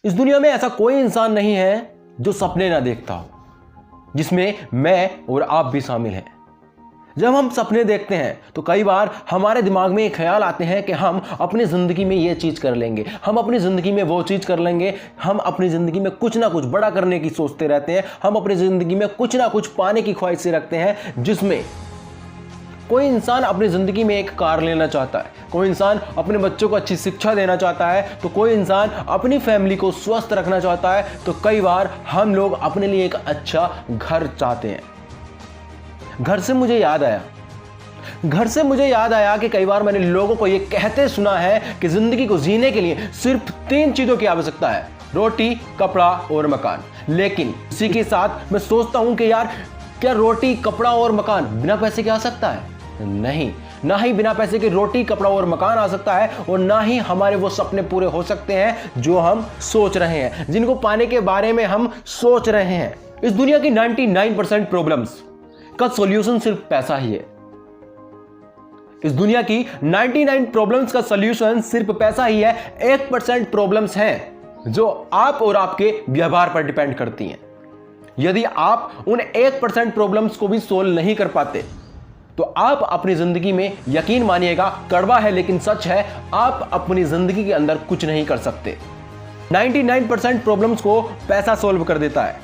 इस दुनिया में ऐसा कोई इंसान नहीं है जो सपने ना देखता हो, जिसमें मैं और आप भी शामिल हैं। जब हम सपने देखते हैं तो कई बार हमारे दिमाग में ये ख्याल आते हैं कि हम अपनी ज़िंदगी में ये चीज़ कर लेंगे, हम अपनी ज़िंदगी में वो चीज़ कर लेंगे, हम अपनी ज़िंदगी में कुछ ना कुछ बड़ा करने की सोचते रहते हैं, हम अपनी ज़िंदगी में कुछ ना कुछ पाने की ख्वाहिशें रखते हैं। जिसमें कोई इंसान अपनी ज़िंदगी में एक कार लेना चाहता है, कोई इंसान अपने बच्चों को अच्छी शिक्षा देना चाहता है, तो कोई इंसान अपनी फैमिली को स्वस्थ रखना चाहता है, तो कई बार हम लोग अपने लिए एक अच्छा घर चाहते हैं। घर से मुझे याद आया कि कई बार मैंने लोगों को ये कहते सुना है कि ज़िंदगी को जीने के लिए सिर्फ 3 चीज़ों की आवश्यकता है, रोटी, कपड़ा और मकान। लेकिन इसी के साथ मैं सोचता हूं कि यार, क्या रोटी, कपड़ा और मकान बिना पैसे के आ सकता है? नहीं, ना ही बिना पैसे के रोटी, कपड़ा और मकान आ सकता है, और ना ही हमारे वो सपने पूरे हो सकते हैं जो हम सोच रहे हैं, जिनको पाने के बारे में हम सोच रहे हैं। इस दुनिया की 99% प्रॉब्लम्स का सॉल्यूशन सिर्फ पैसा ही है। इस दुनिया की 99 प्रॉब्लम्स का सॉल्यूशन सिर्फ पैसा ही है। 1% प्रॉब्लम्स हैं जो आप और आपके व्यवहार पर डिपेंड करती हैं। यदि आप उन 1% प्रॉब्लम्स को भी सोल्व नहीं कर पाते तो आप अपनी जिंदगी में, यकीन मानिएगा, कड़वा है लेकिन सच है, आप अपनी जिंदगी के अंदर कुछ नहीं कर सकते। 99% प्रॉब्लम्स को पैसा सोल्व कर देता है।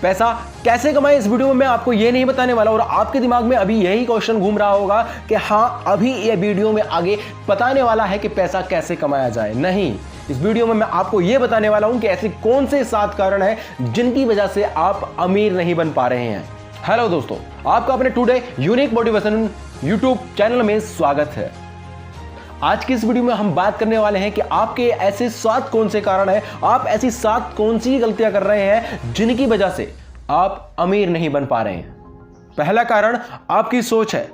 पैसा कैसे कमाएं, इस वीडियो में मैं आपको ये नहीं बताने वाला। और आपके दिमाग में अभी यही क्वेश्चन घूम रहा होगा कि हाँ, अभी ये वीडियो में आगे बताने वाला है कि पैसा कैसे कमाया जाए। नहीं, इस वीडियो में मैं आपको यह बताने वाला हूं कि ऐसे कौन से 7 कारण हैं जिनकी वजह से आप अमीर नहीं बन पा रहे हैं। हेलो दोस्तों, आपका अपने today unique motivation YouTube channel में स्वागत है। आज की इस वीडियो में हम बात करने वाले हैं कि आपके ऐसे 7 कौन से कारण हैं, आप ऐसी 7 कौन सी गलतियां कर रहे हैं जिनकी वजह से आप अमीर नहीं बन पा रहे हैं। पहला कारण आपकी सोच है।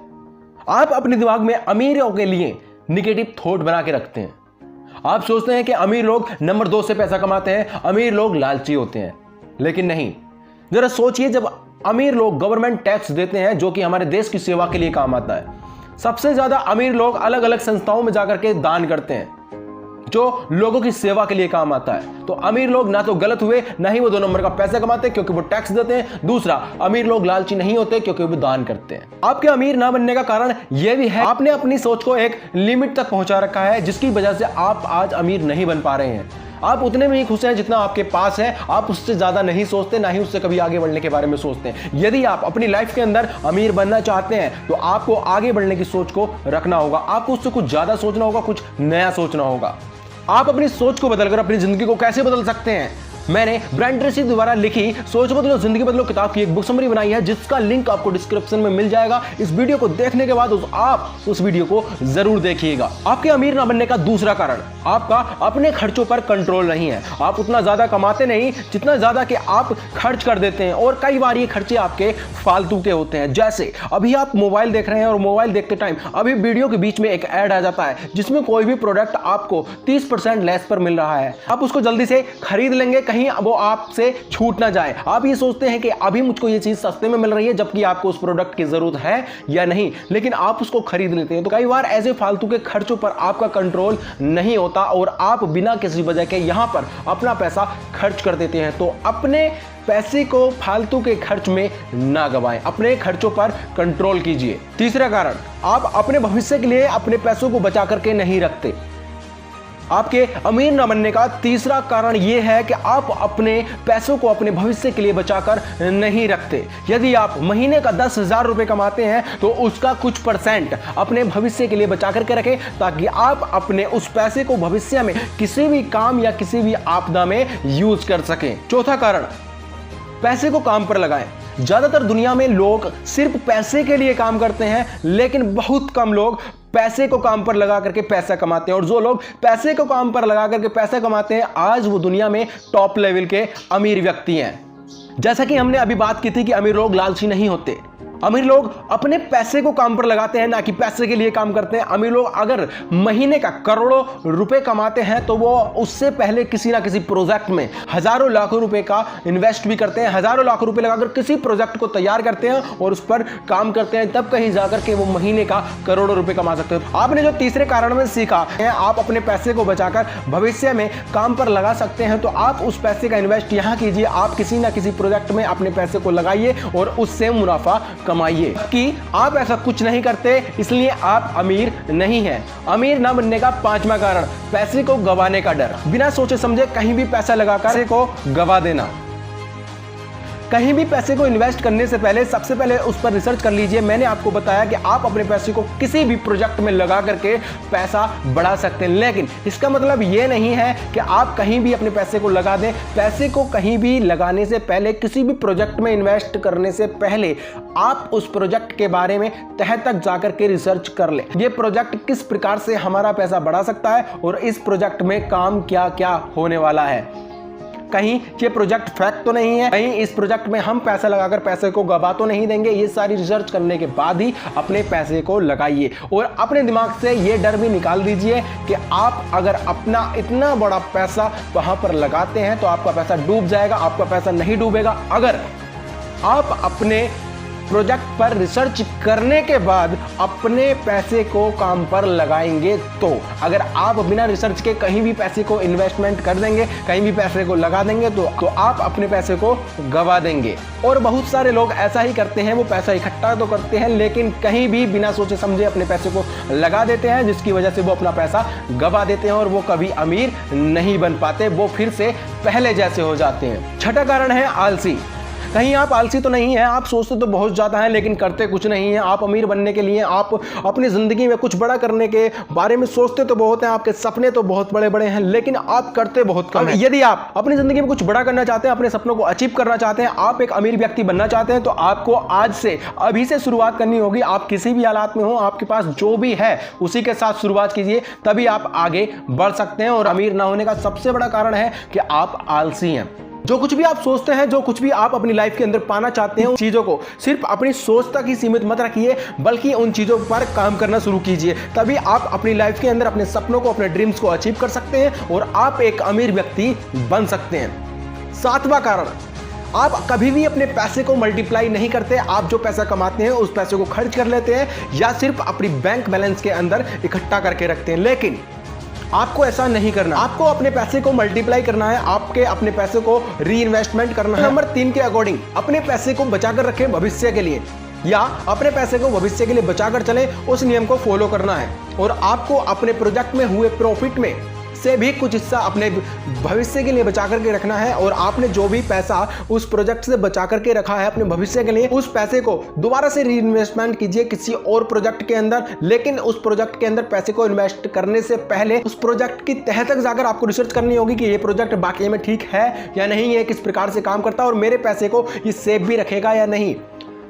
आप अपने दिमाग में अमीरों के लिए निगेटिव थॉट बना के रखते हैं। आप सोचते हैं कि अमीर लोग नंबर 2 से पैसा कमाते हैं, अमीर लोग लालची होते हैं। लेकिन नहीं, जरा सोचिए, जब अमीर लोग गवर्नमेंट टैक्स देते हैं जो कि हमारे देश की सेवा के लिए काम आता है, सबसे ज्यादा अमीर लोग अलग अलग संस्थाओं में जाकर के दान करते हैं जो लोगों की सेवा के लिए काम आता है। तो अमीर लोग ना तो गलत हुए, ना ही वो 2 नंबर का पैसा कमाते क्योंकि वो टैक्स देते हैं। दूसरा, अमीर लोग लालची नहीं होते क्योंकि वो दान करते हैं। आपके अमीर ना बनने का कारण यह भी है, आपने अपनी सोच को एक लिमिट तक पहुंचा रखा है जिसकी वजह से आप आज अमीर नहीं बन पा रहे हैं। आप उतने में ही खुश हैं जितना आपके पास है, आप उससे ज्यादा नहीं सोचते, ना ही उससे कभी आगे बढ़ने के बारे में सोचते हैं। यदि आप अपनी लाइफ के अंदर अमीर बनना चाहते हैं तो आपको आगे बढ़ने की सोच को रखना होगा, आपको उससे कुछ ज्यादा सोचना होगा, कुछ नया सोचना होगा। आप अपनी सोच को बदलकर अपनी जिंदगी को कैसे बदल सकते हैं? मैंने ब्रायन ट्रेसी द्वारा लिखी सोच बदलो जिंदगी बदलो किताब की एक बुक समरी बनाई है जिसका लिंक आपको डिस्क्रिप्शन में मिल जाएगा। इस वीडियो को देखने के बाद आप उस वीडियो को जरूर देखिएगा। आपके अमीर ना बनने का दूसरा कारण आपका अपने खर्चों पर कंट्रोल नहीं है। आप उतना ज्यादा कमाते नहीं जितना ज्यादा कि आप खर्च कर देते हैं, और कई बार ये खर्चे आपके फालतू के होते हैं। जैसे अभी आप मोबाइल देख रहे हैं और मोबाइल देखते टाइम अभी वीडियो के बीच में एक ऐड आ जाता है जिसमें कोई भी प्रोडक्ट आपको 30% लेस पर मिल रहा है। आप उसको जल्दी से खरीद लेंगे, कहीं वो आपसे छूट ना जाए। आप ये सोचते हैं कि अभी मुझको ये चीज सस्ते में मिल रही है, जबकि आपको उस प्रोडक्ट की जरूरत है या नहीं, लेकिन आप उसको खरीद लेते हैं। तो कई बार ऐसे फालतू के खर्चों पर आपका कंट्रोल नहीं होता और आप बिना किसी वजह के यहां पर अपना पैसा खर्च कर देते हैं। तो अपने पैसे को फालतू के खर्च में ना गवाएं, अपने खर्चों पर कंट्रोल कीजिए। तीसरा कारण, आप अपने भविष्य के लिए अपने पैसों को बचा करके नहीं रखते। आपके अमीर न बनने का तीसरा कारण यह है कि आप अपने पैसों को अपने भविष्य के लिए बचाकर नहीं रखते। यदि आप महीने का 10,000 रुपए कमाते हैं तो उसका कुछ % अपने भविष्य के लिए बचा करके रखें ताकि आप अपने उस पैसे को भविष्य में किसी भी काम या किसी भी आपदा में यूज कर सकें। चौथा कारण, पैसे को काम पर लगाएं। ज्यादातर दुनिया में लोग सिर्फ पैसे के लिए काम करते हैं, लेकिन बहुत कम लोग पैसे को काम पर लगा करके पैसा कमाते हैं। और जो लोग पैसे को काम पर लगा करके पैसा कमाते हैं, आज वो दुनिया में टॉप लेवल के अमीर व्यक्ति हैं। जैसा कि हमने अभी बात की थी कि अमीर लोग लालची नहीं होते, अमीर लोग अपने पैसे को काम पर लगाते हैं, ना कि पैसे के लिए काम करते हैं। अमीर लोग अगर महीने का करोड़ों रुपए कमाते हैं तो वो उससे पहले किसी ना किसी प्रोजेक्ट में हजारों लाखों रुपए का इन्वेस्ट भी करते हैं, हजारों लाखों रुपए लगाकर किसी प्रोजेक्ट को तैयार करते हैं और उस पर काम करते हैं, तब कहीं जाकर के वो महीने का करोड़ों रुपए कमा सकते हैं। आपने जो तीसरे कारण में सीखा है, आप अपने पैसे को बचाकर भविष्य में काम पर लगा सकते हैं, तो आप उस पैसे का इन्वेस्ट यहां कीजिए। आप किसी ना किसी प्रोजेक्ट में अपने पैसे को लगाइए और उससे मुनाफा कमाइए। कि आप ऐसा कुछ नहीं करते इसलिए आप अमीर नहीं हैं। अमीर ना बनने का पांचवा कारण, पैसे को गंवाने का डर। बिना सोचे समझे कहीं भी पैसा लगाकर पैसे को गंवा देना। कहीं भी पैसे को इन्वेस्ट करने से पहले सबसे पहले उस पर रिसर्च कर लीजिए। मैंने आपको बताया कि आप अपने पैसे को किसी भी प्रोजेक्ट में लगा करके पैसा बढ़ा सकते हैं, लेकिन इसका मतलब यह नहीं है कि आप कहीं भी अपने पैसे को लगा दें। पैसे को कहीं भी लगाने से पहले, किसी भी प्रोजेक्ट में इन्वेस्ट करने से पहले आप उस प्रोजेक्ट के बारे में तह तक जाकर के रिसर्च कर लें। यह प्रोजेक्ट किस प्रकार से हमारा पैसा बढ़ा सकता है और इस प्रोजेक्ट में काम क्या क्या होने वाला है। कहीं ये प्रोजेक्ट फेक तो नहीं है, कहीं इस प्रोजेक्ट में हम पैसा लगाकर पैसे को गवा तो नहीं देंगे। ये सारी रिसर्च करने के बाद ही अपने पैसे को लगाइए और अपने दिमाग से ये डर भी निकाल दीजिए कि आप अगर अपना इतना बड़ा पैसा वहां पर लगाते हैं तो आपका पैसा डूब जाएगा। आपका पैसा नहीं डूबेगा अगर आप अपने प्रोजेक्ट पर रिसर्च करने के बाद अपने पैसे को काम पर लगाएंगे। तो अगर आप बिना रिसर्च के कहीं भी पैसे को इन्वेस्टमेंट कर देंगे, कहीं भी पैसे को लगा देंगे तो आप अपने पैसे को गंवा देंगे। और बहुत सारे लोग ऐसा ही करते हैं, वो पैसा इकट्ठा तो करते हैं लेकिन कहीं भी बिना सोचे समझे अपने पैसे को लगा देते हैं, जिसकी वजह से वो अपना पैसा गंवा देते हैं और वो कभी अमीर नहीं बन पाते, वो फिर से पहले जैसे हो जाते हैं। छठा कारण है आलसी। कहीं आप आलसी तो नहीं है, आप सोचते तो बहुत ज़्यादा हैं लेकिन करते कुछ नहीं है। आप अमीर बनने के लिए, आप अपनी ज़िंदगी में कुछ बड़ा करने के बारे में सोचते तो बहुत हैं, आपके सपने तो बहुत बड़े बड़े हैं लेकिन आप करते बहुत कम हैं। यदि आप अपनी ज़िंदगी में कुछ बड़ा करना चाहते हैं, अपने सपनों को अचीव करना चाहते हैं, आप एक अमीर व्यक्ति बनना चाहते हैं, तो आपको आज से, अभी से शुरुआत करनी होगी। आप किसी भी हालात में हो, आपके पास जो भी है उसी के साथ शुरुआत कीजिए, तभी आप आगे बढ़ सकते हैं। और अमीर ना होने का सबसे बड़ा कारण है कि आप आलसी हैं। जो कुछ भी आप सोचते हैं, जो कुछ भी आप अपनी लाइफ के अंदर पाना चाहते हैं, उन चीज़ों को सिर्फ अपनी सोच तक ही सीमित मत रखिए, बल्कि उन चीज़ों पर काम करना शुरू कीजिए। तभी आप अपनी लाइफ के अंदर अपने सपनों को, अपने ड्रीम्स को अचीव कर सकते हैं और आप एक अमीर व्यक्ति बन सकते हैं। सातवां कारण, आप कभी भी अपने पैसे को मल्टीप्लाई नहीं करते। आप जो पैसा कमाते हैं उस पैसे को खर्च कर लेते हैं या सिर्फ अपनी बैंक बैलेंस के अंदर इकट्ठा करके रखते हैं, लेकिन आपको ऐसा नहीं करना। आपको अपने पैसे को मल्टीप्लाई करना है, आपके अपने पैसे को री इन्वेस्टमेंट करना है। नंबर 3 के अकॉर्डिंग अपने पैसे को बचाकर रखें भविष्य के लिए, या अपने पैसे को भविष्य के लिए बचाकर चलें, उस नियम को फॉलो करना है। और आपको अपने प्रोजेक्ट में हुए प्रॉफिट में से भी कुछ हिस्सा अपने भविष्य के लिए बचा करके रखना है। और आपने जो भी पैसा उस प्रोजेक्ट से बचा करके रखा है अपने भविष्य के लिए, उस पैसे को दोबारा से री इन्वेस्टमेंट कीजिए किसी और प्रोजेक्ट के अंदर। लेकिन उस प्रोजेक्ट के अंदर पैसे को इन्वेस्ट करने से पहले उस प्रोजेक्ट की तह तक जाकर आपको रिसर्च करनी होगी कि ये प्रोजेक्ट बाकी में ठीक है या नहीं, ये किस प्रकार से काम करता है और मेरे पैसे को ये सेव भी रखेगा या नहीं।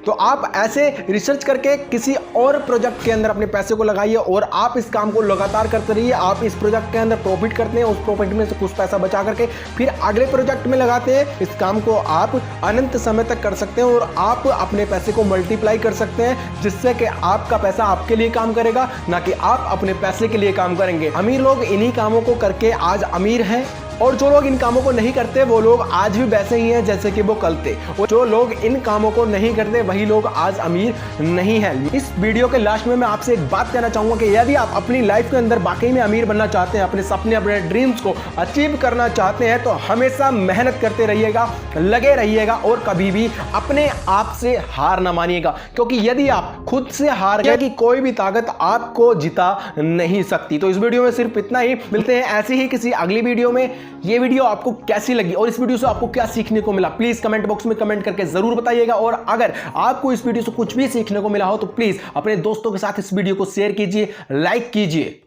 तो आप ऐसे रिसर्च करके किसी और प्रोजेक्ट के अंदर अपने पैसे को लगाइए और आप इस काम को लगातार करते रहिए। आप इस प्रोजेक्ट के अंदर प्रॉफिट करते हैं, उस प्रॉफिट में से कुछ पैसा बचा करके फिर अगले प्रोजेक्ट में लगाते हैं। इस काम को आप अनंत समय तक कर सकते हैं और आप अपने पैसे को मल्टीप्लाई कर सकते हैं, जिससे कि आपका पैसा आपके लिए काम करेगा, ना कि आप अपने पैसे के लिए काम करेंगे। अमीर लोग इन्हीं कामों को करके आज अमीर हैं और जो लोग इन कामों को नहीं करते वो लोग आज भी वैसे ही हैं जैसे कि वो कल थे। और जो लोग इन कामों को नहीं करते वही लोग आज अमीर नहीं हैं। इस वीडियो के लास्ट में मैं आपसे एक बात कहना चाहूंगा कि यदि आप अपनी लाइफ के अंदर वाकई में अमीर बनना चाहते हैं, अपने सपने, अपने ड्रीम्स को अचीव करना चाहते हैं, तो हमेशा मेहनत करते रहिएगा, लगे रहिएगा और कभी भी अपने आप से हार ना मानिएगा। क्योंकि यदि आप खुद से हार गए कि कोई भी ताकत आपको जिता नहीं सकती। तो इस वीडियो में सिर्फ इतना ही, मिलते हैं ऐसी ही किसी अगली वीडियो में। ये वीडियो आपको कैसी लगी और इस वीडियो से आपको क्या सीखने को मिला, प्लीज कमेंट बॉक्स में कमेंट करके जरूर बताइएगा। और अगर आपको इस वीडियो से कुछ भी सीखने को मिला हो तो प्लीज अपने दोस्तों के साथ इस वीडियो को शेयर कीजिए, लाइक कीजिए।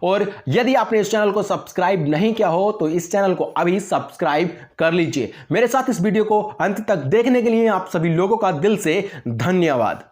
और यदि आपने इस चैनल को सब्सक्राइब नहीं किया हो तो इस चैनल को अभी सब्सक्राइब कर लीजिए। मेरे साथ इस वीडियो को अंत तक देखने के लिए आप सभी लोगों का दिल से धन्यवाद।